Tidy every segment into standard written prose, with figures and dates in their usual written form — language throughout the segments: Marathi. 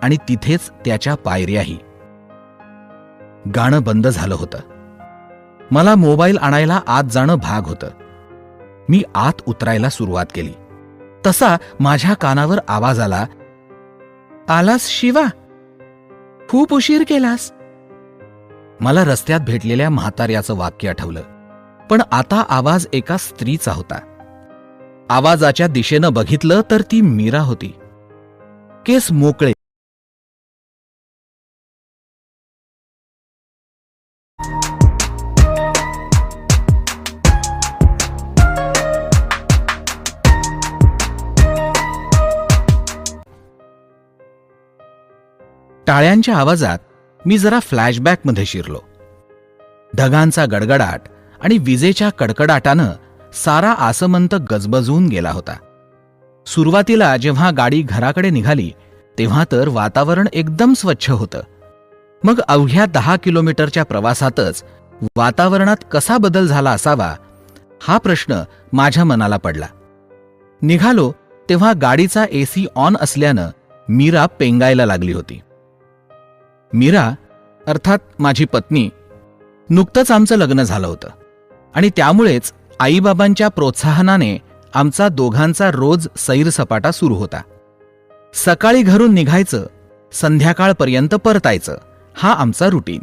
आणि तिथेच त्याच्या पायऱ्याही. गाणं बंद झालं होतं. मला मोबाईल आणायला आत जाणं भाग होतं. मी आत उतरायला सुरुवात केली तसा माझ्या कानावर आवाज आला, आलास शिवा? खूप उशीर केलास. मला रस्त्यात भेटलेल्या म्हाताऱ्याचं वाक्य आठवलं, पण आता आवाज एका स्त्रीचा होता. आवाजाच्या दिशेनं बघितलं तर ती मीरा होती. केस मोकळे, टाळ्यांच्या आवाजात मी जरा फ्लॅशबॅकमध्ये शिरलो. ढगांचा गडगडाट आणि विजेच्या कडकडाटानं सारा आसमंत गजबजून गेला होता. सुरुवातीला जेव्हा गाडी घराकडे निघाली तेव्हा तर वातावरण एकदम स्वच्छ होतं. मग अवघ्या 10 किलोमीटरच्या प्रवासातच वातावरणात कसा बदल झाला असावा हा प्रश्न माझ्या मनाला पडला. निघालो तेव्हा गाडीचा एसी ऑन असल्यानं मीरा पेंगायला लागली होती. मीरा अर्थात माझी पत्नी, नुकतंच आमचं लग्न झालं होतं आणि त्यामुळेच आईबाबांच्या प्रोत्साहनाने आमचा दोघांचा रोज सैरसपाटा सुरू होता. सकाळी घरून निघायचं, संध्याकाळपर्यंत परतायचं, हा आमचा रुटीन.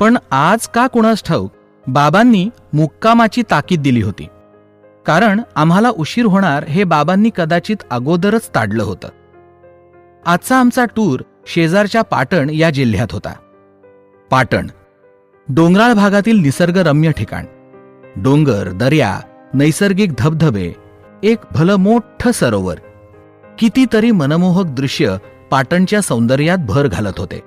पण आज का कुणास ठाऊक बाबांनी मुक्कामाची ताकीद दिली होती, कारण आम्हाला उशीर होणार हे बाबांनी कदाचित अगोदरच ताडलं होतं. आजचा आमचा टूर शेजारच्या पाटण या जिल्ह्यात होता. पाटण डोंगराळ भागातील निसर्गरम्य ठिकाण. डोंगर, दर्या, नैसर्गिक धबधबे, एक भलं मोठं सरोवर, कितीतरी मनमोहक दृश्य पाटणच्या सौंदर्यात भर घालत होते.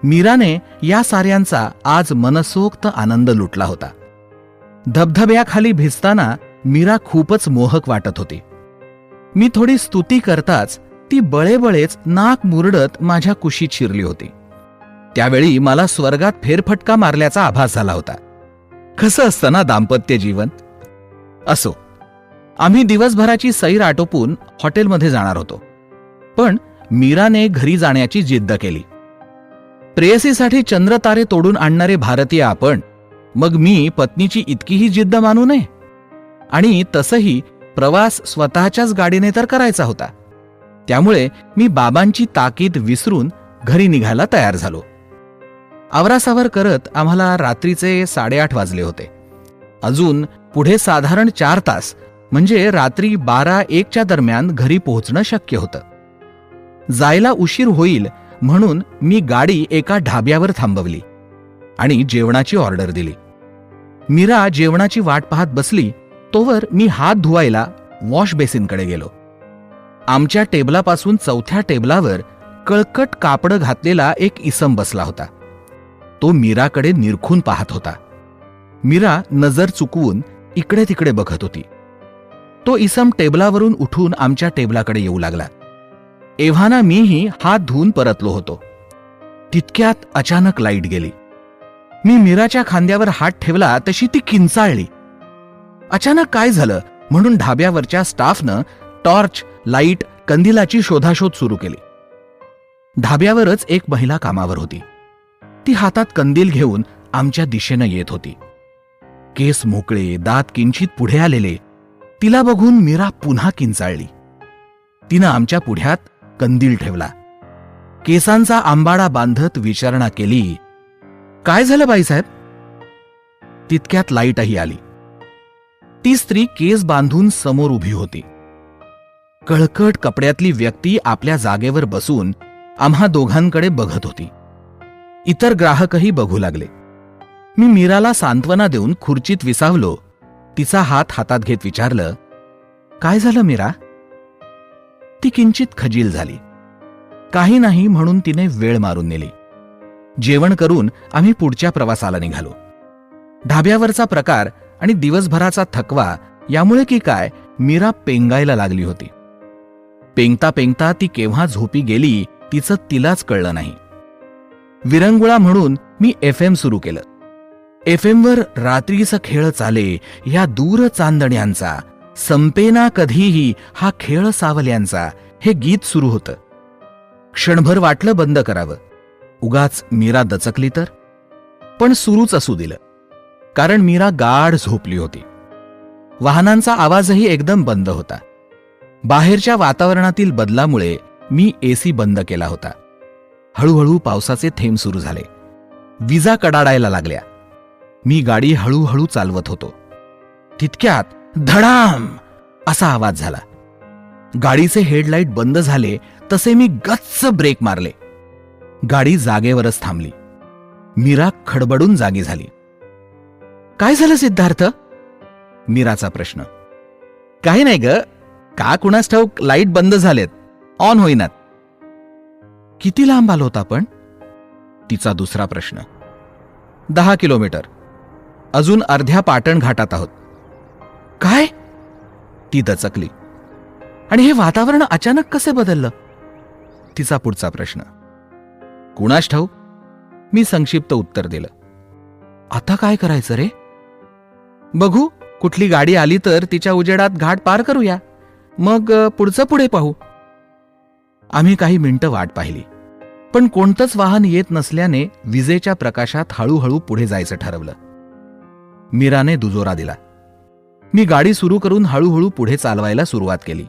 मीराने या साऱ्यांचा आज मनसोक्त आनंद लुटला होता. धबधब्याखाली भिजताना मीरा खूपच मोहक वाटत होती. मी थोडी स्तुती करताच ती बळेबळेच नाक मुरडत माझ्या कुशीत शिरली होती. त्यावेळी मला स्वर्गात फेरफटका मारल्याचा आभास झाला होता. कसं असतं ना दाम्पत्य जीवन. असो, आम्ही दिवसभराची सैर आटोपून हॉटेलमध्ये जाणार होतो, पण मीराने घरी जाण्याची जिद्द केली. प्रेयसीसाठी चंद्रतारे तोडून आणणारे भारतीय आपण, मग मी पत्नीची इतकीही जिद्द मानू नये. आणि तसंही प्रवास स्वतःच्याच गाडीने तर करायचा होता. त्यामुळे मी बाबांची ताकीद विसरून घरी निघायला तयार झालो. आवरासावर करत आम्हाला रात्रीचे 8:30 वाजले होते. अजून पुढे साधारण 4 तास म्हणजे रात्री 12-1च्या दरम्यान घरी पोहोचणं शक्य होतं. जायला उशीर होईल म्हणून मी गाडी एका ढाब्यावर थांबवली आणि जेवणाची ऑर्डर दिली. मीरा जेवणाची वाट पाहत बसली तोवर मी हात धुवायला वॉश बेसिनकडे गेलो. आमच्या टेबलापासून 4थ्या टेबलावर कळकट कापड घातलेला एक इसम बसला होता. तो मीराकडे निरखून पाहत होता. मीरा नजर चुकवून इकडे तिकडे बघत होती. तो इसम टेबलावरून उठून आमच्या टेबलाकडे येऊ लागला. एव्हाना मीही हात धुवून परतलो होतो. तितक्यात अचानक लाईट गेली. मी मीराच्या खांद्यावर हात ठेवला तशी ती किंचाळली. अचानक काय झालं म्हणून ढाब्यावरच्या स्टाफनं टॉर्च, लाईट, कंदिलाची शोधाशोध सुरू केली. ढाब्यावरच एक महिला कामावर होती. ती हातात कंदील घेऊन आमच्या दिशेनं येत होती. केस मोकळे, दात किंचित पुढे आलेले. तिला बघून मीरा पुन्हा किंचाळली. तिनं आमच्या पुढ्यात कंदील ठेवला. केसांचा आंबाडा बांधत विचारणा केली, काय झालं बाईसाहेब? तितक्यात लाईटही आली. ती स्त्री केस बांधून समोर उभी होती. कळकट कपड्यातली व्यक्ती आपल्या जागेवर बसून आम्हा दोघांकडे बघत होती. इतर ग्राहकही बघू लागले. मी मीराला सांत्वना देऊन खुर्चीत विसावलो. तिचा हात हातात घेत विचारलं, काय झालं मीरा? ती किंचित खजील झाली. काही नाही म्हणून तिने वेळ मारून नेली. जेवण करून आम्ही पुढच्या प्रवासाला निघालो. ढाब्यावरचा प्रकार आणि दिवसभराचा थकवा यामुळे की काय मीरा पेंगायला लागली होती. पेंगता पेंगता ती केव्हा झोपी गेली तिचं तिलाच कळलं नाही. विरंगुळा म्हणून मी FM सुरू केलं. FMवर रात्रीचा खेळ चाले या दूर चांदण्यांचा, संपेना कधीही हा खेळ सावल्यांचा हे गीत सुरू होतं. क्षणभर वाटलं बंद करावं, उगाच मीरा दचकली तर. पण सुरूच असू दिलं, कारण मीरा गाढ झोपली होती. वाहनांचा आवाजही एकदम बंद होता. बाहेरच्या वातावरणातील बदलामुळे मी एसी बंद केला होता. हळूहळू पावसाचे थेंब सुरू झाले. विजा कडाडायला लागल्या. मी गाडी हळूहळू चालवत होतो. तितक्यात धडाम असा आवाज झाला. गाडीचे हेडलाईट बंद झाले तसे मी गच्च ब्रेक मारले. गाडी जागेवरच थांबली. मीरा खडबडून जागी झाली. काय झालं सिद्धार्थ? मीराचा प्रश्न. काही नाही ग, का कुणास ठाऊक लाईट बंद झालेत, ऑन होईनात. किती लांब आलो होता आपण? तिचा दुसरा प्रश्न. 10 किलोमीटर. अजून अर्ध्या पाटण घाटात आहोत. काय? ती दचकली. आणि हे वातावरण अचानक कसे बदललं? तिचा पुढचा प्रश्न. कुणास ठाऊक, मी संक्षिप्त उत्तर दिलं. आता काय करायचं रे? बघू, कुठली गाडी आली तर तिच्या उजेडात घाट पार करूया, मग पुढचं पुढे पाहू. आम्ही काही मिनिटं वाट पाहिली, पण कोणतंच वाहन येत नसल्याने विजेच्या प्रकाशात हळूहळू पुढे जायचं ठरवलं. मीराने दुजोरा दिला. मी गाडी सुरू करून हळूहळू पुढे चालवायला सुरुवात केली.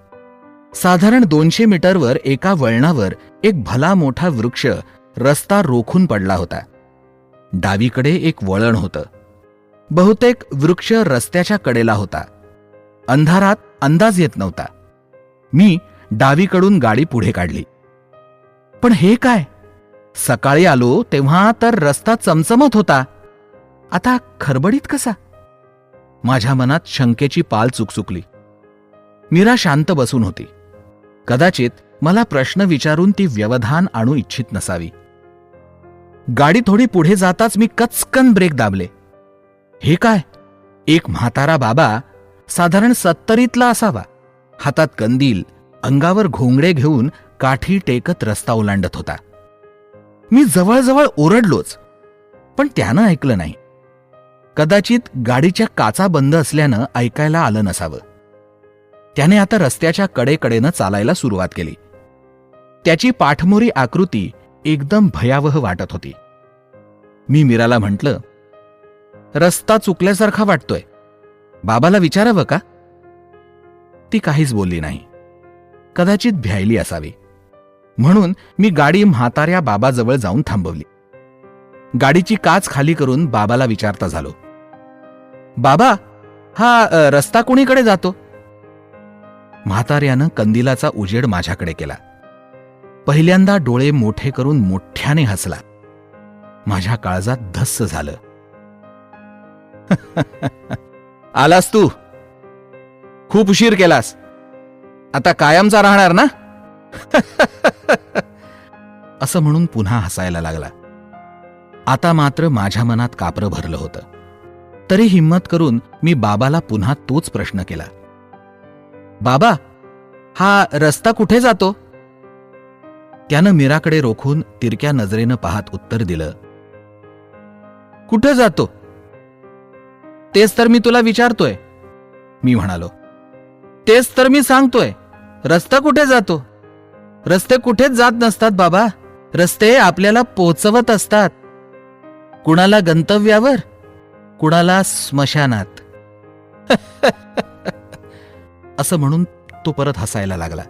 साधारण 200 मीटरवर एका वळणावर एक भला मोठा वृक्ष रस्ता रोखून पडला होता. डावीकडे एक वळण होतं. बहुतेक वृक्ष रस्त्याच्या कडेला होता. अंधारात अंदाज येत नव्हता. मी डावीकडून गाडी पुढे काढली. पण हे काय? सकाळी आलो तेव्हा तर रस्ता चमचमत होता, आता खरबडीत कसा? माझ्या मनात शंकेची पाल चुकचुकली. मीरा शांत बसून होती. कदाचित मला प्रश्न विचारून ती व्यवधान आणू इच्छित नसावी. गाडी थोडी पुढे जाताच मी कचकन ब्रेक दाबले. हे काय? एक म्हातारा बाबा, साधारण 70ला असावा, हातात कंदील, अंगावर घोंगडे घेऊन काठी टेकत रस्ता ओलांडत होता. मी जवळजवळ ओरडलोच, पण त्यानं ऐकलं नाही. कदाचित गाडीच्या काचा बंद असल्यानं ऐकायला आलं नसावं. त्याने आता रस्त्याच्या कडेकडेनं चालायला सुरुवात केली. त्याची पाठमोरी आकृती एकदम भयावह वाटत होती. मी मीराला म्हटलं, रस्ता चुकल्यासारखा वाटतोय, बाबाला विचारावं का? ती काहीच बोलली नाही. कदाचित भ्यायली असावी. म्हणून मी गाडी म्हाताऱ्या बाबाजवळ जाऊन थांबवली. गाडीची काच खाली करून बाबाला विचारता झालो, बाबा, हा रस्ता कोणीकडे जातो? म्हाताऱ्यानं कंदिलाचा उजेड माझ्याकडे केला. पहिल्यांदा डोळे मोठे करून मोठ्याने हसला. माझ्या काळजात धस्स झालं. आलास तू, खूप उशीर केलास, आता कायमचा राहणार ना? असं म्हणून पुन्हा हसायला लागला. आता मात्र माझ्या मनात कापरं भरलं होतं. तरी हिम्मत करून मी बाबाला पुन्हा तोच प्रश्न केला, बाबा, हा रस्ता कुठे जातो? त्यानं मीराकडे रोखून तिरक्या नजरेनं पाहत उत्तर दिलं, कुठे जातो? तेच तर मी तुला विचारतोय. मी म्हणालो, तेच तर मी सांगतोय, रस्ता कुठे जातो? रस्ते कुठेच जात नसतात बाबा, रस्ते आपल्याला पोहोचवत असतात. कुणाला गंतव्यावर, कुणाला स्मशानात. असं म्हणून तो परत हसायला लागला.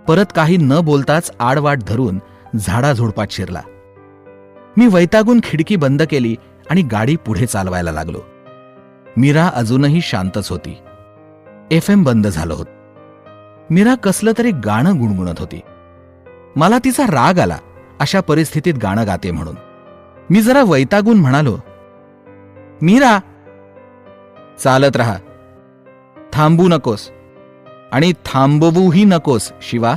परत काही न बोलताच आडवाट धरून झाडाझुडपात शिरला. मी वैतागून खिडकी बंद केली आणि गाडी पुढे चालवायला लागलो. मीरा अजूनही शांतच होती. FM बंद झालं होतं. मीरा कसलं तरी गाणं गुणगुणत होती. मला तिचा राग आला अशा परिस्थितीत गाणं गाते म्हणून. मी जरा वैतागून म्हणालो, मीरा, चालत राहा, थांबू नकोस आणि थांबवूही नकोस शिवा.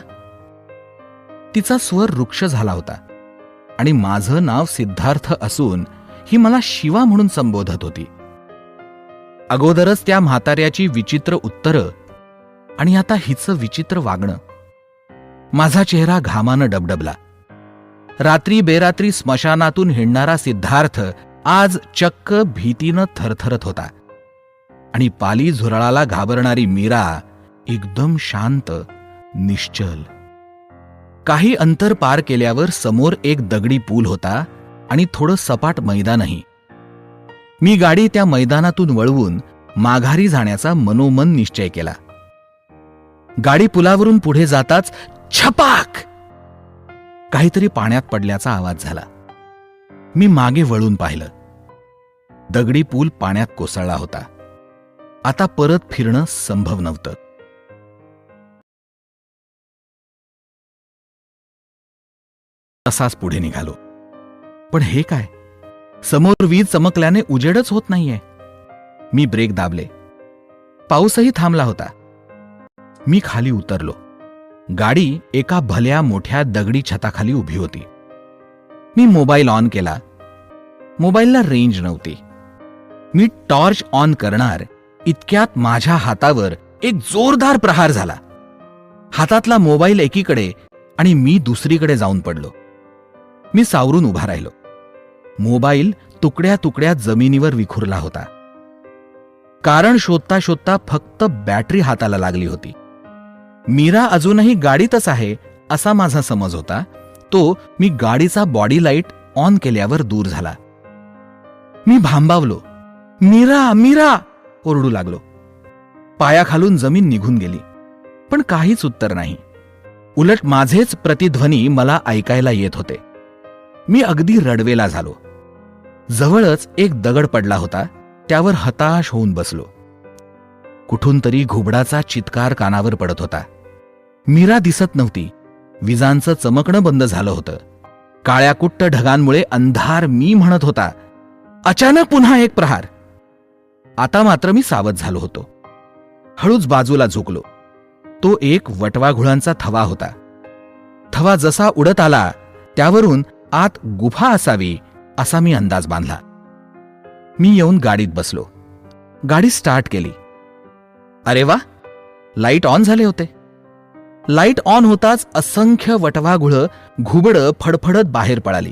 तिचा स्वर रुक्ष झाला होता आणि माझं नाव सिद्धार्थ असून ही मला शिवा म्हणून संबोधत होती. अगोदरच त्या म्हाताऱ्याची विचित्र उत्तरं आणि आता हिचं विचित्र वागणं. माझा चेहरा घामानं डबडबला. रात्री बेरात्री स्मशानातून हिंडणारा सिद्धार्थ आज चक्क भीतीनं थरथरत होता आणि पाली झुरळाला घाबरणारी मीरा एकदम शांत, निश्चल. काही अंतर पार केल्यावर समोर एक दगडी पूल होता आणि थोडं सपाट मैदानही. मी गाडी त्या मैदानातून वळवून माघारी जाण्याचा मनोमन निश्चय केला. गाडी पुलावरून पुढे जाताच छपाक काहीतरी पाण्यात पडल्याचा आवाज झाला. मी मागे वळून पाहिलं. दगडी पूल पाण्यात कोसळला होता. आता परत फिरणं संभव नव्हतं. तसाच पुढे निघालो. पण हे काय, समोर वीज चमकल्याने उजेडच होत नाहीये. मी ब्रेक दाबले. पाऊसही थांबला होता. मी खाली उतरलो. गाडी एका भल्या मोठ्या दगडी छताखाली उभी होती. मी मोबाईल ऑन केला. मोबाईलला रेंज नव्हती. मी टॉर्च ऑन करणार इतक्यात माझ्या हातावर एक जोरदार प्रहार झाला. हातातला मोबाईल एकीकडे आणि मी दुसरीकडे जाऊन पडलो. मी सावरून उभा राहिलो. मोबाईल तुकड्या तुकड्या जमिनीवर विखुरला होता. कारण शोधता शोधता फक्त बॅटरी हाताला लागली होती. मीरा अजूनही गाडीतच आहे असा माझा समज होता. तो मी गाडीचा बॉडी लाईट ऑन केल्यावर दूर झाला. मी भांबावलो. मीरा मीरा ओरडू लागलो. पायाखालून जमीन निघून गेली. पण काहीच उत्तर नाही. उलट माझेच प्रतिध्वनी मला ऐकायला येत होते. मी अगदी रडवेला झालो. जवळच एक दगड पडला होता. त्यावर हताश होऊन बसलो. कुठून तरी घुबडाचा चित्कार कानावर पडत होता. मीरा दिसत नव्हती. विजांचं चमकणं बंद झालं होतं. काळ्या कुट्ट ढगांमुळे अंधार मी म्हणत होता. अचानक पुन्हा एक प्रहार. आता मात्र मी सावध झालो होतो. हळूच बाजूला झुकलो. तो एक वटवाघुळांचा थवा होता. थवा जसा उडत आला त्यावरून आत गुफा असावी असा मी अंदाज बांधला. मी येऊन गाडीत बसलो. गाडी स्टार्ट केली. अरे वा, लाईट ऑन झाले होते. लाईट ऑन होताच असंख्य वटवाघुळं घुबडं फडफडत बाहेर पळाली.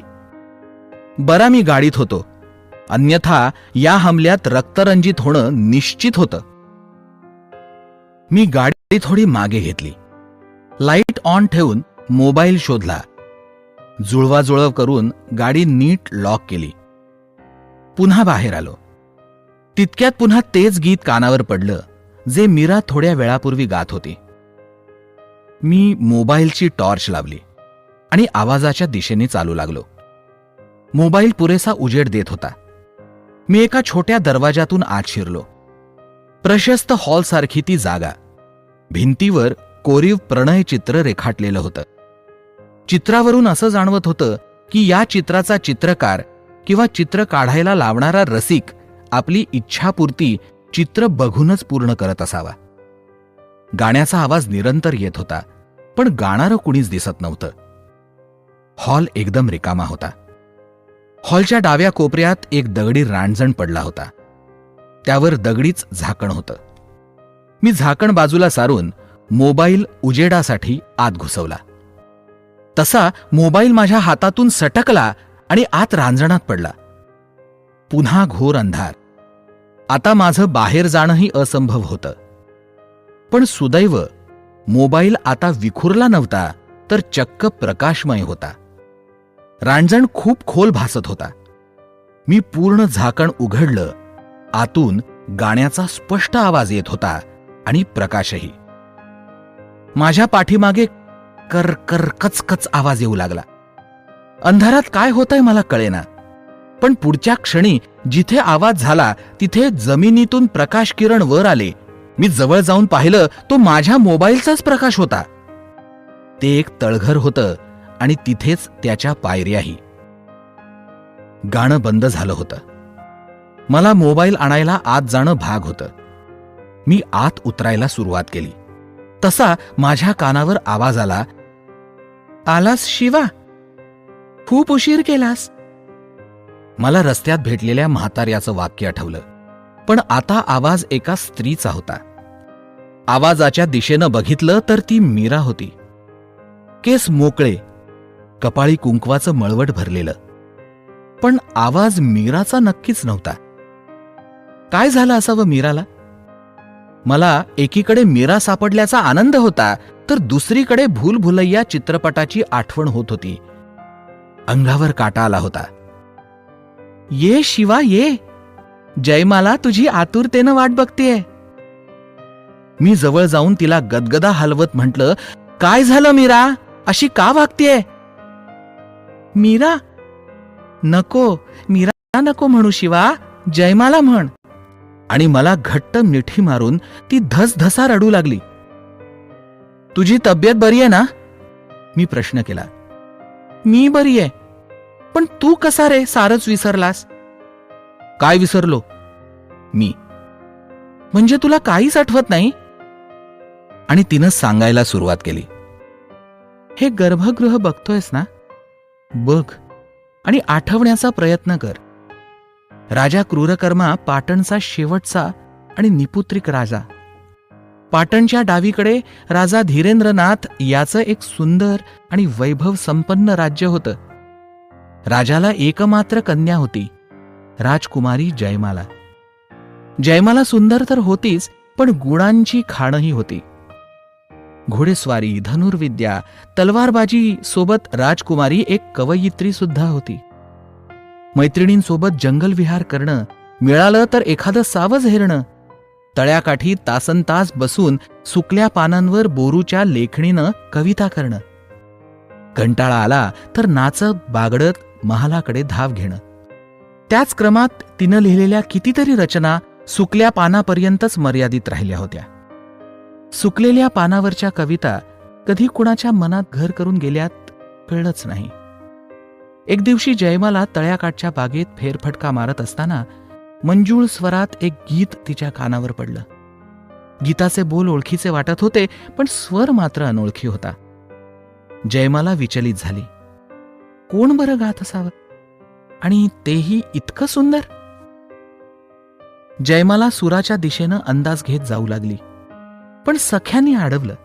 बरा मी गाडीत होतो, अन्यथा या हमल्यात रक्तरंजित होणं निश्चित होतं. मी गाडी थोडी मागे घेतली. लाईट ऑन ठेवून मोबाईल शोधला. जुळवाजुळव करून गाडी नीट लॉक केली. पुन्हा बाहेर आलो. तितक्यात पुन्हा तेच गीत कानावर पडलं जे मीरा थोड्या वेळापूर्वी गात होती. मी मोबाईलची टॉर्च लावली आणि आवाजाच्या दिशेने चालू लागलो. मोबाईल पुरेसा उजेड देत होता. मी एका छोट्या दरवाजातून आत शिरलो. प्रशस्त हॉलसारखी ती जागा. भिंतीवर कोरीव प्रणय चित्र रेखाटलेलं होतं. चित्रावरून असं जाणवत होतं की या चित्राचा चित्रकार किंवा चित्र काढायला लावणारा रसिक आपली इच्छापूर्ती चित्र बघूनच पूर्ण करत असावा. गाण्याचा आवाज निरंतर येत होता, पण गाणारं कुणीच दिसत नव्हतं. हॉल एकदम रिकामा होता. हॉलच्या डाव्या कोपऱ्यात एक दगडी रांजण पडला होता. त्यावर दगडीच झाकण होतं. मी झाकण बाजूला सारून मोबाईल उजेडासाठी आत घुसवला. तसा मोबाईल माझ्या हातातून सटकला आणि आत रांजणात पडला. पुन्हा घोर अंधार. आता माझं बाहेर जाणंही असंभव होतं. पण सुदैव मोबाईल आता विखुरला नव्हता, तर चक्क प्रकाशमय होता. रांजण खूप खोल भासत होता. मी पूर्ण झाकण उघडलं. आतून गाण्याचा स्पष्ट आवाज येत होता आणि प्रकाशही. माझ्या पाठीमागे कर कर कचकच आवाज येऊ लागला. अंधारात काय होतंय मला कळेना, पण पुढच्या क्षणी जिथे आवाज झाला तिथे जमिनीतून प्रकाश किरण वर आले. मी जवळ जाऊन पाहिलं, तो माझ्या मोबाईलचाच प्रकाश होता. ते एक तळघर होतं आणि तिथेच त्याच्या पायऱ्याही. गाणं बंद झालं होतं. मला मोबाईल आणायला आत जाणं भाग होतं. मी आत उतरायला सुरुवात केली. तसा माझ्या कानावर आवाज आला, आलास शिवा, खूप उशीर केलास. मला रस्त्यात भेटलेल्या म्हाताऱ्याचं वाक्य आठवलं, पण आता आवाज एका स्त्रीचा होता. आवाजाच्या दिशेनं बघितलं तर ती मीरा होती. केस मोकळे, कपाळी कुंकवाचं मळवट भरलेलं. पण आवाज मीराचा नक्कीच नव्हता. काय झालं असावं मीराला? मला एकीकडे मीरा सापडल्याचा आनंद होता, तर दुसरीकडे भूलभुलैया चित्रपटाची आठवण होत होती. अंगावर काटा आला होता. ये शिवा ये, जयमाला तुझी आतुरतेनं वाट बघतेय. मी जवळ जाऊन तिला गदगदा हलवत म्हटलं, काय झालं मीरा, अशी का वागतेय? मीरा नको, मीरा नको म्हणू शिवा, जयमाला म्हण. आणि मला घट्ट मिठी मारून ती धसधसा रडू लागली. तुझी तब्येत बरी आहे ना? मी प्रश्न केला. मी बरी आहे, पण तू कसा रे सारच विसरलास? काय विसरलो? मी. म्हणजे तुला काहीच आठवत नाही? आणि तिनं सांगायला सुरुवात केली. हे गर्भगृह बघतोयस ना, बघ आणि आठवण्याचा प्रयत्न कर. राजा क्रूरकर्मा पाटणचा शेवटचा आणि निपुत्रिक राजा. पाटणच्या डावीकडे राजा धीरेंद्रनाथ याचं एक सुंदर आणि वैभव संपन्न राज्य होतं. राजाला एकमात्र कन्या होती, राजकुमारी जयमाला. जयमाला सुंदर तर होतीच, पण गुणांची खाणही होती. घोडेस्वारी, धनुर्विद्या, तलवारबाजी सोबत राजकुमारी एक कवयित्री सुद्धा होती. मैत्रिणींसोबत जंगलविहार करणं, मिळालं तर एखादं सावज हेरणं, तळ्याकाठी तासनतास बसून सुकल्या पानांवर बोरूच्या लेखणीनं कविता करणं, कंटाळा आला तर नाचत बागडत महालाकडे धाव घेणं. त्याच क्रमात तिनं लिहिलेल्या कितीतरी रचना सुकल्या पानापर्यंतच मर्यादित राहिल्या होत्या. सुकलेल्या पानावरच्या कविता कधी कुणाच्या मनात घर करून गेल्यात कळलंच नाही. एक दिवशी जयमाला तळ्याकाठच्या बागेत फेरफटका मारत असताना मंजूळ स्वरात एक गीत तिच्या कानावर पडलं. गीताचे बोल ओळखीचे वाटत होते, पण स्वर मात्र अनोळखी होता. जयमाला विचलित झाली. कोण बरं गात असावं, आणि तेही इतकं सुंदर? जयमाला सुराच्या दिशेनं अंदाज घेत जाऊ लागली, पण सख्यांनी अडवलं.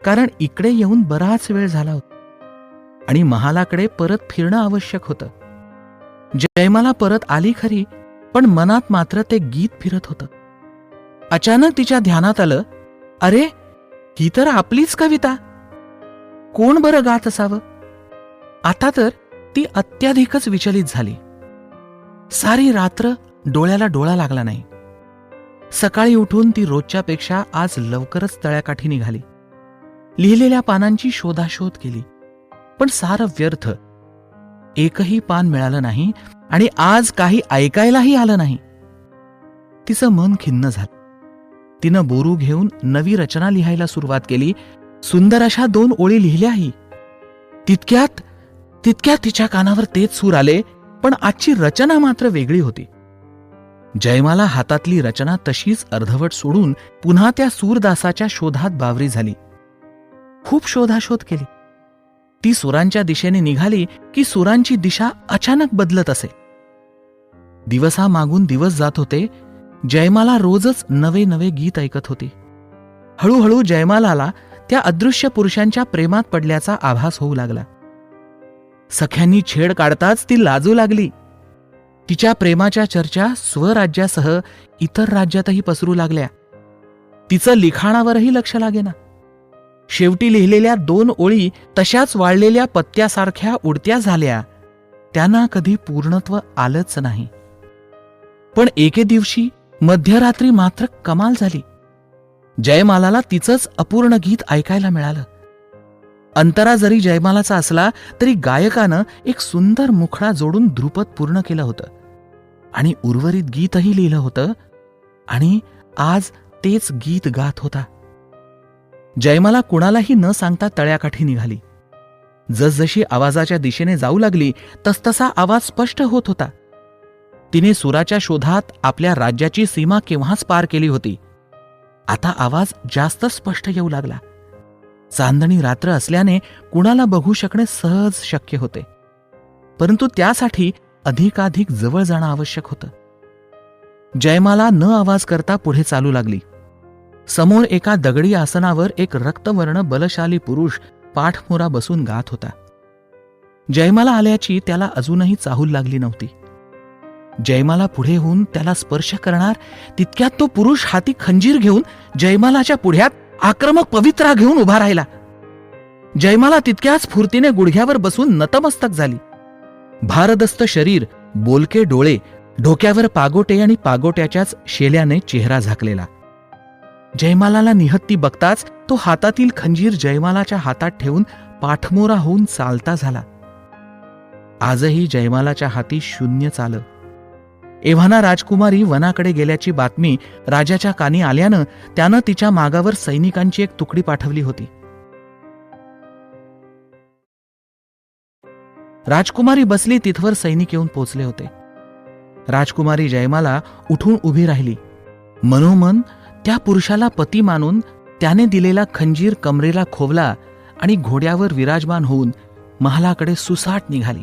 कारण इकडे येऊन बराच वेळ झाला होता आणि महालाकडे परत फिरणं आवश्यक होतं. जयमाला परत आली खरी, पण मनात मात्र ते गीत फिरत होतं. अचानक तिच्या ध्यानात आलं, अरे ही तर आपलीच कविता. कोण बरं गात असावं? आता तर ती अत्याधिकच विचलित झाली. सारी रात्र डोळ्याला डोळा लागला नाही. सकाळी उठून ती रोजच्यापेक्षा आज लवकरच तळ्याकाठी निघाली. लिहिलेल्या पानांची शोधाशोध केली, पण सारं व्यर्थ. एकही पान मिळालं नाही आणि आज काही ऐकायलाही आलं नाही. तिचं मन खिन्न झालं. तिनं बोरू घेऊन नवी रचना लिहायला सुरुवात केली. सुंदर अशा 2 ओळी लिहिल्याही. तितक्यात तिच्या कानावर तेच सूर आले, पण आजची रचना मात्र वेगळी होती. जयमाला हातातली रचना तशीच अर्धवट सोडून पुन्हा त्या सूरदासाच्या शोधात बावरी झाली. खूप शोधाशोध केली. ती सुरांच्या दिशेने निघाली की सुरांची दिशा अचानक बदलत असे. दिवसामागून दिवस जात होते. जयमाला रोजच नवे नवे गीत ऐकत होती. हळूहळू जयमालाला त्या अदृश्य पुरुषांच्या प्रेमात पडल्याचा आभास होऊ लागला. सख्यांनी छेड काढताच ती लाजू लागली. तिच्या प्रेमाच्या चर्चा स्वराज्यासह इतर राज्यातही पसरू लागल्या. तिचं लिखाणावरही लक्ष लागेना. शेवटी लिहिलेल्या 2 ओळी तशाच वाळलेल्या पत्त्यासारख्या उडत्या झाल्या. त्यांना कधी पूर्णत्व आलंच नाही. पण एके दिवशी मध्यरात्री मात्र कमाल झाली. जयमालाला तिचंच अपूर्ण गीत ऐकायला मिळालं. अंतरा जरी जयमालाचा असला तरी गायकानं एक सुंदर मुखडा जोडून ध्रुपद पूर्ण केलं होतं आणि उर्वरित गीतही लिहिलं होतं. आणि आज तेच गीत गात होता. जयमाला कुणालाही न सांगता तळ्याकाठी निघाली. जसजशी आवाजाच्या दिशेने जाऊ लागली तसतसा आवाज स्पष्ट होत होता. तिने सुराच्या शोधात आपल्या राज्याची सीमा केव्हाच पार केली होती. आता आवाज जास्त स्पष्ट येऊ लागला. चांदणी रात्र असल्याने कुणाला बघू शकणे सहज शक्य होते, परंतु त्यासाठी अधिकाधिक जवळ जाणं आवश्यक होतं. जयमाला न आवाज करता पुढे चालू लागली. समोर एका दगडी आसनावर एक रक्तवर्ण बलशाली पुरुष पाठमोरा बसून गात होता. जयमाला आल्याची त्याला अजूनही चाहूल लागली नव्हती. जयमाला पुढे होऊन त्याला स्पर्श करणार तितक्यात तो पुरुष हाती खंजीर घेऊन जयमालाच्या पुढ्यात आक्रमक पवित्रा घेऊन उभा राहिला. जयमाला तितक्याच स्फूर्तीने गुडघ्यावर बसून नतमस्तक झाली. भारदस्त शरीर, बोलके डोळे, डोक्यावर पागोटे आणि पागोट्याच्याच शेल्याने चेहरा झाकलेला. जयमालाला निहत्ती बघताच तो हातातील खंजीर जयमालाच्या हातात ठेवून पाठमोरा होऊन चालता झाला. आजही जयमालाच्या हाती शून्य चाल. एव्हाना राजकुमारी वनाकडे गेल्याची बातमी राजाच्या कानी आल्यानं त्यानं तिच्या मागावर सैनिकांची एक तुकडी पाठवली होती. राजकुमारी बसली तिथवर सैनिक येऊन पोचले होते. राजकुमारी जयमाला उठून उभी राहिली. मनोमन त्या पुरुषाला पती मानून त्याने दिलेला खंजीर कमरेला खोवला आणि घोड्यावर विराजमान होऊन महालाकडे सुसाट निघाली.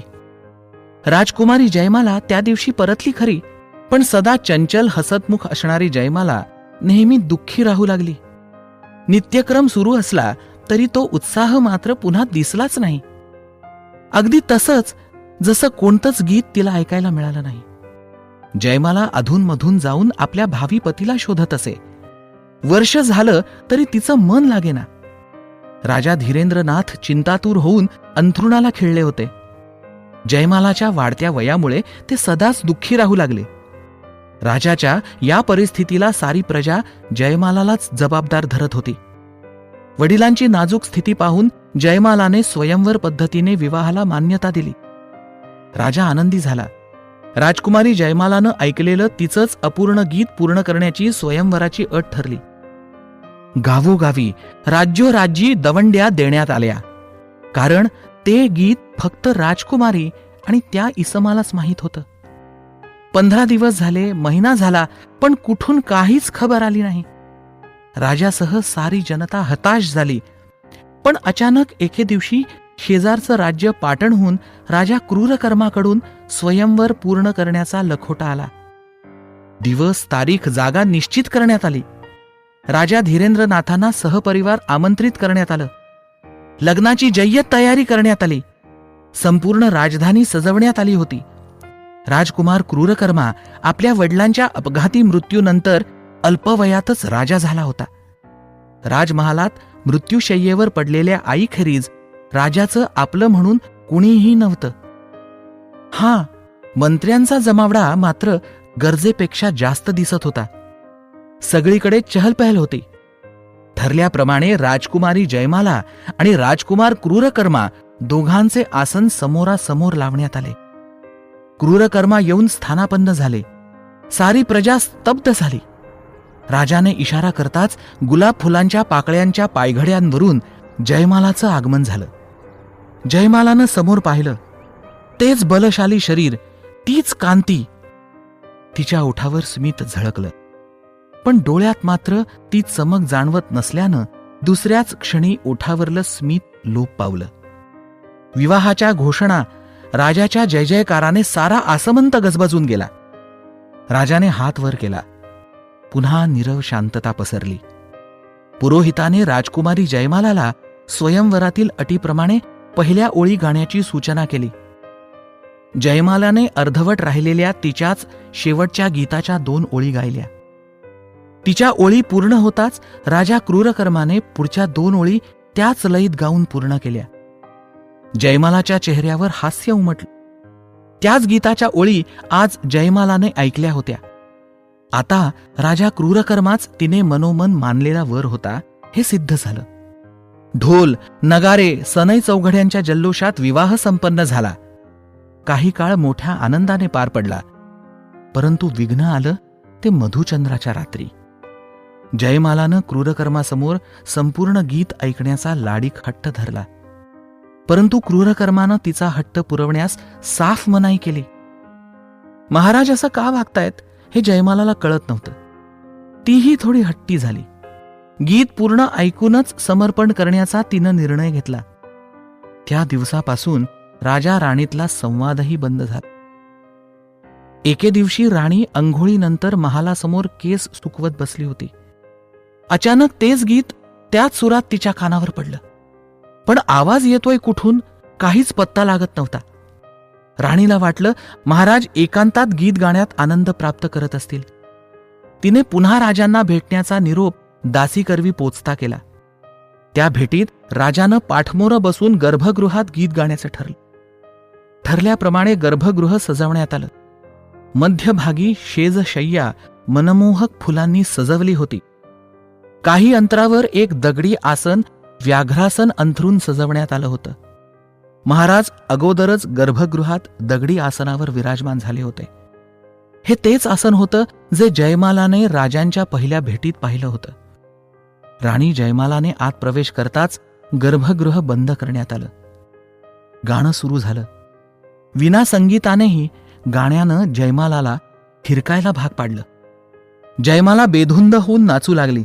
राजकुमारी जयमाला त्या दिवशी परतली खरी, पण सदा चंचल हसतमुख असणारी जयमाला नेहमी दुःखी राहू लागली. नित्यक्रम सुरू असला तरी तो उत्साह मात्र पुन्हा दिसलाच नाही. अगदी तसंच जसं कोणतंच गीत तिला ऐकायला मिळालं नाही. जयमाला अधूनमधून जाऊन आपल्या भावी पतीला शोधत असे. वर्ष झालं तरी तिचं मन लागेना. राजा धीरेंद्रनाथ चिंतातूर होऊन अंथरुणाला खिळले होते. जयमालाच्या वाढत्या वयामुळे ते सदाच दुःखी राहू लागले. राजाच्या या परिस्थितीला सारी प्रजा जयमालालाच जबाबदार धरत होती. वडिलांची नाजूक स्थिती पाहून जयमालाने स्वयंवर पद्धतीने विवाहाला मान्यता दिली. राजा आनंदी झाला. राजकुमारी जयमालानं ऐकलेलं तिचंच अपूर्ण गीत पूर्ण करण्याची स्वयंवराची अट ठरली. गावोगावी राज्योराज्यी दवंड्या देण्यात आल्या, कारण ते गीत फक्त राजकुमारी आणि त्या इसमालाच माहीत होतं. 15 दिवस झाले, महिना झाला, पण कुठून काहीच खबर आली नाही. राजासह सारी जनता हताश झाली. पण अचानक एके दिवशी शेजारचं राज्य पाटणहून राजा क्रूरकर्माकडून स्वयंवर पूर्ण करण्याचा लखोटा आला. दिवस, तारीख, जागा निश्चित करण्यात आली. राजा धीरेंद्रनाथांना सहपरिवार आमंत्रित करण्यात आलं. लग्नाची जय्यत तयारी करण्यात आली. संपूर्ण राजधानी सजवण्यात आली होती. राजकुमार क्रूरकर्मा आपल्या वडिलांच्या अपघाती मृत्यूनंतर अल्पवयातच राजा झाला होता. राजमहालात मृत्यूशय्येवर पडलेल्या आईखेरीज राजाचं आपलं म्हणून कुणीही नव्हतं. मंत्र्यांचा जमावडा मात्र गरजेपेक्षा जास्त दिसत होता. सगळीकडे चहलपहल होती. ठरल्याप्रमाणे राजकुमारी जयमाला आणि राजकुमार क्रूरकर्मा दोघांचे आसन समोरासमोर लावण्यात आले. क्रूरकर्मा येऊन स्थानापन्न झाले. सारी प्रजा स्तब्ध झाली. राजाने इशारा करताच गुलाब फुलांच्या पाकळ्यांच्या पायघड्यांवरून जयमालाचं आगमन झालं. जयमालानं समोर पाहिलं. तेच बलशाली शरीर, तीच कांती. तिच्या ओठावर स्मित झळकलं, पण डोळ्यात मात्र ती चमक जाणवत नसल्यानं दुसऱ्याच क्षणी ओठावरलं स्मित लोप पावलं. विवाहाच्या घोषणा राजाच्या जय जयकाराने सारा आसमंत गजबजून गेला. राजाने हात वर केला. पुन्हा नीरव शांतता पसरली. पुरोहिताने राजकुमारी जयमालाला स्वयंवरातील अटीप्रमाणे पहिल्या ओळी गाण्याची सूचना केली. जयमालाने अर्धवट राहिलेल्या तिच्याच शेवटच्या गीताच्या 2 ओळी गायल्या. तिच्या ओळी पूर्ण होताच राजा क्रूरकर्माने पुढच्या 2 ओळी त्याच लयीत गाऊन पूर्ण केल्या. जयमालाच्या चेहऱ्यावर हास्य उमटलं. त्याच गीताच्या ओळी आज जयमालाने ऐकल्या होत्या. आता राजा क्रूरकर्माच तिने मनोमन मानलेला वर होता हे सिद्ध झालं. ढोल, नगारे, सनई चौघड्यांच्या जल्लोषात विवाह संपन्न झाला. काही काळ मोठ्या आनंदाने पार पडला. परंतु विघ्न आलं ते मधुचंद्राच्या रात्री. जयमालानं क्रूरकर्मासमोर संपूर्ण गीत ऐकण्याचा लाडीक हट्ट धरला. परंतु क्रूरकर्मानं तिचा हट्ट पुरवण्यास साफ मनाई केली. महाराज असं का वागतायत हे जयमालाला कळत नव्हतं. तीही थोडी हट्टी झाली. गीत पूर्ण ऐकूनच समर्पण करण्याचा तिनं निर्णय घेतला. त्या दिवसापासून राजा राणीतला संवादही बंद झाला. एके दिवशी राणी अंघोळीनंतर महालासमोर केस सुकवत बसली होती. अचानक तेच गीत त्याच सुरात तिच्या कानावर पडलं. पण आवाज येतोय कुठून काहीच पत्ता लागत नव्हता. राणीला वाटलं महाराज एकांतात गीत गाण्यात आनंद प्राप्त करत असतील. तिने पुन्हा राजांना भेटण्याचा निरोप दासीकरवी पोचता केला. त्या भेटीत राजानं पाठमोरं बसून गर्भगृहात गीत गाण्याचं ठरलं. ठरल्याप्रमाणे गर्भगृह सजवण्यात आलं. मध्यभागी शेजशय्या मनमोहक फुलांनी सजवली होती. काही अंतरावर एक दगडी आसन व्याघ्रासन अंथरून सजवण्यात आलं होतं. महाराज अगोदरच गर्भगृहात दगडी आसनावर विराजमान झाले होते. हे तेच आसन होतं जे जयमालाने राजांच्या पहिल्या भेटीत पाहिलं होतं. राणी जयमालाने आत प्रवेश करताच गर्भगृह बंद करण्यात आलं. गाणं सुरू झालं. विना संगीतानेही गाण्यानं जयमालाला थिरकायला भाग पाडलं. जयमाला बेधुंद होऊन नाचू लागली.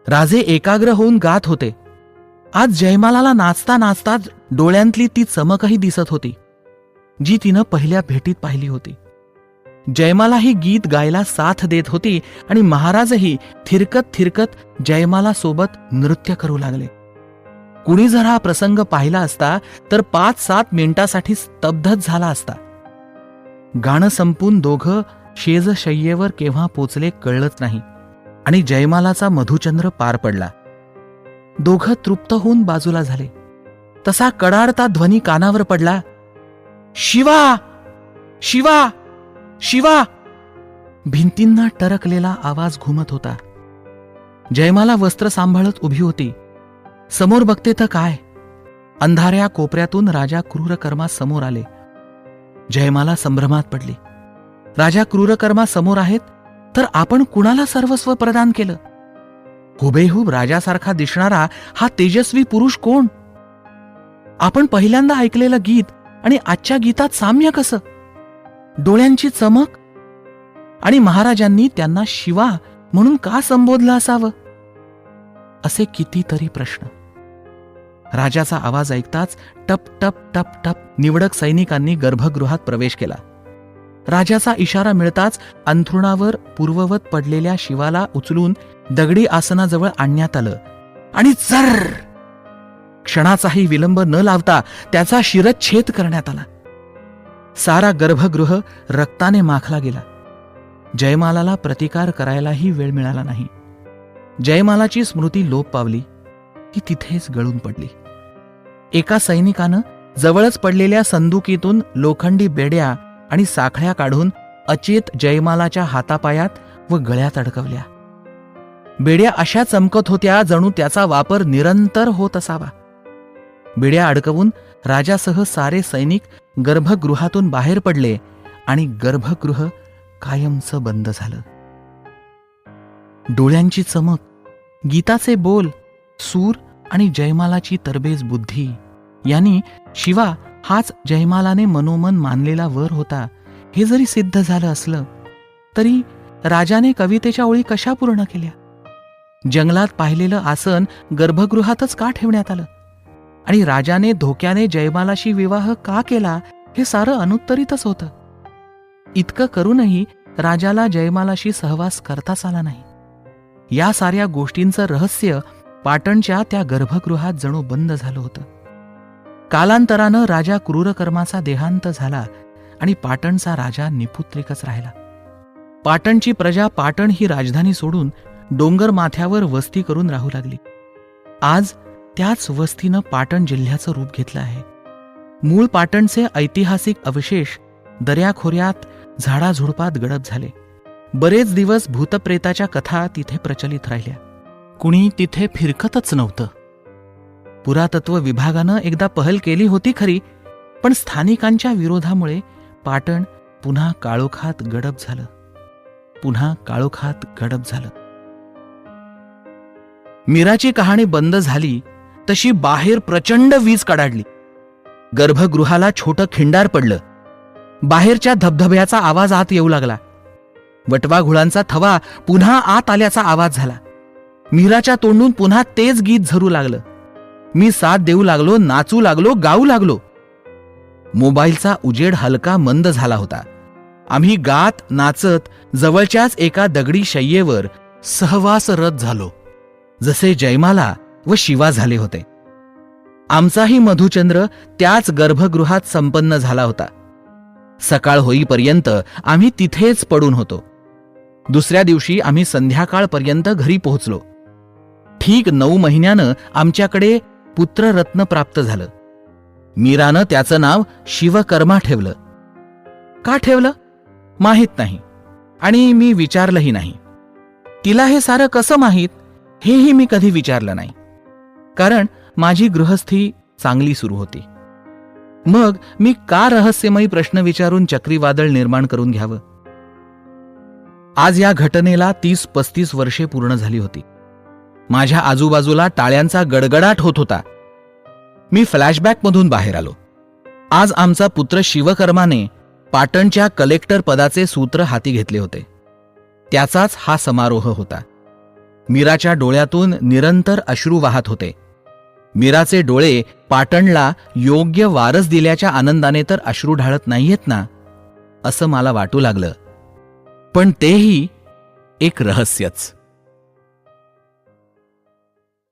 राजे एकाग्र होऊन गात होते. आज जयमालाला नाचता नाचता डोळ्यांतली ती चमकही दिसत होती जी तिनं पहिल्या भेटीत पाहिली होती. जयमाला ही गीत गायला साथ देत होती आणि महाराजही थिरकत थिरकत जयमाला सोबत नृत्य करू लागले. कुणी जर हा प्रसंग पाहिला असता तर 5-7 मिनिटासाठी स्तब्धच झाला असता. गाणं संपून दोघं शेजशय्येवर केव्हा पोचले कळलंच नाही आणि जयमालाचा मधुचंद्र पार पडला. दोघं तृप्त होऊन बाजूला झाले. तसा कडाडता ध्वनी कानावर पडला, शिवा शिवा शिवा. भिंतींना टरकलेला आवाज घुमत होता. जयमाला वस्त्र सांभाळत उभी होती. समोर बघते तर काय, अंधाऱ्या कोपऱ्यातून राजा क्रूरकर्मा समोर आले. जयमाला संभ्रमात पडली. राजा क्रूरकर्मा समोर आहेत तर आपण कुणाला सर्वस्व प्रदान केलं? हुबेहूब राजासारखा दिसणारा हा तेजस्वी पुरुष कोण? आपण पहिल्यांदा ऐकलेलं गीत आणि आजच्या गीतात साम्य कसं? डोळ्यांची चमक आणि महाराजांनी त्यांना शिवा म्हणून का संबोधलं असावं? असे कितीतरी प्रश्न. राजाचा आवाज ऐकताच टप टप टप टप निवडक सैनिकांनी गर्भगृहात प्रवेश केला. राजाचा इशारा मिळताच अंथरुणावर पूर्ववत पडलेल्या शिवाला उचलून दगडी आसनाजवळ आणण्यात आलं आणि जर क्षणाचाही विलंब न लावता त्याचा शिरच्छेद करण्यात आला. सारा गर्भगृह रक्ताने माखला गेला. जयमालाला प्रतिकार करायलाही वेळ मिळाला नाही. जयमालाची स्मृती लोप पावली. ती तिथेच गळून पडली. एका सैनिकानं जवळच पडलेल्या संदुकीतून लोखंडी बेड्या आणि साखळ्या काढून अचेत जयमालाच्या हातापायात व गळ्यात अडकवल्या. बेड्या अशा चमकत होत्या जणू त्याचा वापर निरंतर होत असावा. बेड्या अडकवून राजासह सारे सैनिक गर्भगृहातून बाहेर पडले आणि गर्भगृह कायमचं बंद झालं. डोळ्यांची चमक, गीताचे बोल, सूर आणि जयमालाची तरबेज बुद्धी यांनी शिवा हाच जयमालाने मनोमन मानलेला वर होता हे जरी सिद्ध झालं असलं तरी राजाने कवितेच्या ओळी कशा पूर्ण केल्या? जंगलात पाहिलेलं आसन गर्भगृहातच का ठेवण्यात आलं? आणि राजाने धोक्याने जयमालाशी विवाह का केला हे सारं अनुत्तरितच होतं. इतकं करूनही राजाला जयमालाशी सहवास करताच आला नाही. या साऱ्या गोष्टींचं रहस्य पाटणच्या त्या गर्भगृहात जणू बंद झालं होतं. कालांतरानं राजा क्रूरकर्माचा देहांत झाला आणि पाटणचा राजा निपुत्रिकच राहिला. पाटणची प्रजा पाटण ही राजधानी सोडून डोंगर माथ्यावर वस्ती करून राहू लागली. आज त्याच वस्तीनं पाटण जिल्ह्याचं रूप घेतलं आहे. मूळ पाटणचे ऐतिहासिक अवशेष दऱ्याखोऱ्यात झाडाझुडपात गडप झाले. बरेच दिवस भूतप्रेताच्या कथा तिथे प्रचलित राहिल्या. कुणी तिथे फिरकतच नव्हतं. पुरातत्व विभागानं एकदा पहल केली होती खरी, पण स्थानिकांच्या विरोधामुळे पाटण पुन्हा काळोखात गडप झालं. पुन्हा काळोखात गडप झालं. मीराची कहाणी बंद झाली तशी बाहेर प्रचंड वीज कडाडली. गर्भगृहाला छोटं खिंडार पडलं. बाहेरच्या धबधब्याचा आवाज आत येऊ लागला. वटवाघुळांचा थवा पुन्हा आत आल्याचा आवाज झाला. मीराच्या तोंडून पुन्हा तेच गीत झरू लागलं. मी साथ देऊ लागलो, नाचू लागलो, गाऊ लागलो. मोबाईलचा उजेड हलका मंद झाला होता. आम्ही गात नाचत जवळच्याच एका दगडी शय्येवर सहवासरत झालो, जसे जयमाला व शिवा झाले होते. आमचाही मधुचंद्र त्याच गर्भगृहात संपन्न झाला होता. सकाळ होईपर्यंत आम्ही तिथेच पडून होतो. दुसऱ्या दिवशी आम्ही संध्याकाळपर्यंत घरी पोहोचलो. ठीक 9 महिन्यानं आमच्याकडे पुत्ररत्न प्राप्त झालं. मीरानं त्याचं नाव शिवकर्मा ठेवलं. का ठेवलं माहीत नाही आणि मी विचारलंही नाही. तिला हे सारं कसं माहीत हेही मी कधी विचारलं नाही, कारण माझी गृहस्थी चांगली सुरू होती. मग मी का रहस्यमयी प्रश्न विचारून चक्रीवादळ निर्माण करून घ्यावं? आज या घटनेला 30-35 वर्षे पूर्ण झाली होती. माझ्या आजूबाजूला टाळ्यांचा गडगडाट होत होता. मी फ्लॅशबॅकमधून बाहेर आलो. आज आमचा पुत्र शिवकर्माने पाटणच्या कलेक्टर पदाचे सूत्र हाती घेतले होते. त्याचाच हा समारोह होता. मीराच्या डोळ्यातून निरंतर अश्रू वाहत होते. मीराचे डोळे पाटणला योग्य वारस दिल्याच्या आनंदाने तर अश्रू ढाळत नाहीयेत ना, असं मला वाटू लागलं. पण तेही एक रहस्यच.